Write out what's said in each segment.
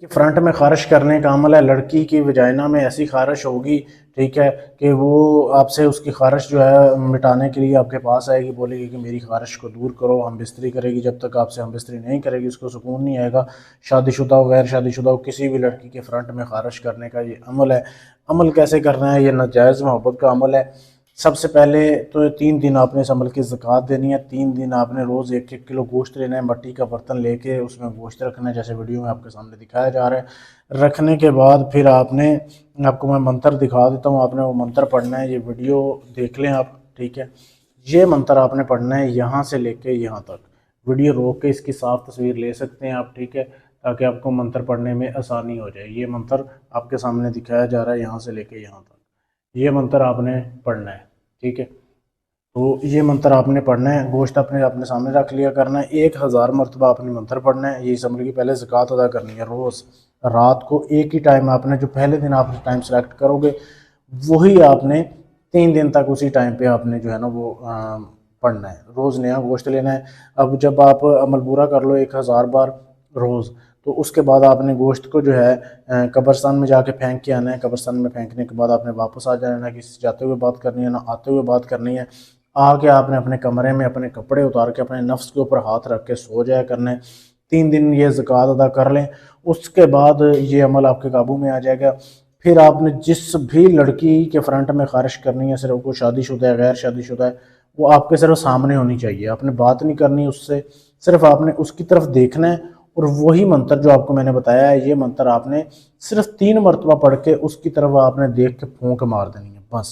کہ فرنٹ میں خارش کرنے کا عمل ہے. لڑکی کی وجائنا میں ایسی خارش ہوگی ٹھیک ہے کہ وہ آپ سے اس کی خارش جو ہے مٹانے کے لیے آپ کے پاس آئے گی, بولے گی کہ میری خارش کو دور کرو, ہم بستری کرے گی. جب تک آپ سے ہم بستری نہیں کرے گی اس کو سکون نہیں آئے گا. شادی شدہ ہو غیر شادی شدہ ہو, کسی بھی لڑکی کے فرنٹ میں خارش کرنے کا یہ عمل ہے. عمل کیسے کرنا ہے؟ یہ ناجائز محبت کا عمل ہے. سب سے پہلے تو 3 دن آپ نے اس عمل کی زکوٰۃ دینی ہے. 3 دن آپ نے روز 1 کلو گوشت لینا ہے, مٹی کا برتن لے کے اس میں گوشت رکھنا ہے جیسے ویڈیو میں آپ کے سامنے دکھایا جا رہا ہے. رکھنے کے بعد پھر آپ کو میں منتر دکھا دیتا ہوں, آپ نے وہ منتر پڑھنا ہے. یہ ویڈیو دیکھ لیں آپ ٹھیک ہے. یہ منتر آپ نے پڑھنا ہے یہاں سے لے کے یہاں تک. ویڈیو روک کے اس کی صاف تصویر لے سکتے ہیں آپ ٹھیک ہے, تاکہ آپ کو منتر پڑھنے میں آسانی ہو جائے. یہ منتر آپ کے سامنے دکھایا جا رہا ہے یہاں سے لے کے یہاں تک. یہ منتر آپ نے پڑھنا ہے ٹھیک ہے. تو یہ منتر آپ نے پڑھنا ہے, گوشت اپنے سامنے رکھ لیا کرنا ہے. 1000 مرتبہ آپ نے منتر پڑھنا ہے. یہ عمل کی پہلے زکوٰۃ ادا کرنی ہے. روز رات کو ایک ہی ٹائم آپ نے, جو پہلے دن آپ ٹائم سلیکٹ کرو گے وہی آپ نے 3 دن تک اسی ٹائم پہ آپ نے جو ہے نا وہ پڑھنا ہے. روز نیا گوشت لینا ہے. اب جب آپ عمل پورا کر لو 1000 بار روز, تو اس کے بعد آپ نے گوشت کو جو ہے قبرستان میں جا کے پھینک کے آنا ہے. قبرستان میں پھینکنے کے بعد آپ نے واپس آ جانا ہے. کسی سے جاتے ہوئے بات کرنی ہے نہ آتے ہوئے بات کرنی ہے. آ کے آپ نے اپنے کمرے میں اپنے کپڑے اتار کے اپنے نفس کے اوپر ہاتھ رکھ کے سو جایا کرنا ہے. 3 دن یہ زکوٰۃ ادا کر لیں, اس کے بعد یہ عمل آپ کے قابو میں آ جائے گا. پھر آپ نے جس بھی لڑکی کے فرنٹ میں خارش کرنی ہے, صرف وہ شادی شدہ ہے غیر شادی شدہ ہے, وہ آپ کے صرف سامنے ہونی چاہیے. آپ نے بات نہیں کرنی اس سے, صرف آپ نے اس کی طرف دیکھنا ہے. اور وہی منتر جو آپ کو میں نے بتایا ہے, یہ منتر آپ نے صرف 3 مرتبہ پڑھ کے اس کی طرف آپ نے دیکھ کے پھونک مار دینی ہے بس.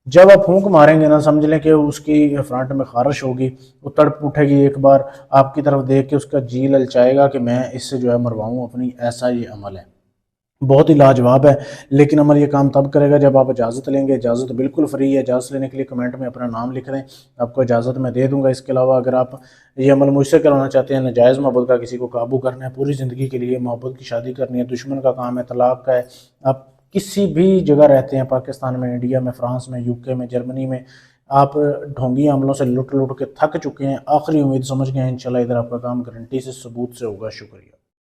جب آپ پھونک ماریں گے نا, سمجھ لیں کہ اس کی فرنٹ میں خارش ہوگی, وہ تڑپ اٹھے گی ایک بار آپ کی طرف دیکھ کے, اس کا جی للچائے گا کہ میں اس سے جو ہے مرواؤں اپنی. ایسا یہ عمل ہے, بہت ہی لاجواب ہے. لیکن عمل یہ کام تب کرے گا جب آپ اجازت لیں گے. اجازت بالکل فری ہے. اجازت لینے کے لیے کمنٹ میں اپنا نام لکھ دیں, آپ کو اجازت میں دے دوں گا. اس کے علاوہ اگر آپ یہ عمل مجھ سے کرانا چاہتے ہیں, ناجائز محبت کا کسی کو قابو کرنا ہے پوری زندگی کے لیے, محبت کی شادی کرنی ہے, دشمن کا کام ہے, طلاق کا ہے, آپ کسی بھی جگہ رہتے ہیں, پاکستان میں, انڈیا میں, فرانس میں, UK میں, جرمنی میں, آپ ڈھونگی عملوں سے لٹ کے تھک چکے ہیں, آخری امید سمجھ گئے ہیں, انشاءاللہ ادھر آپ کا کام گارنٹی سے ثبوت سے ہوگا. شکریہ.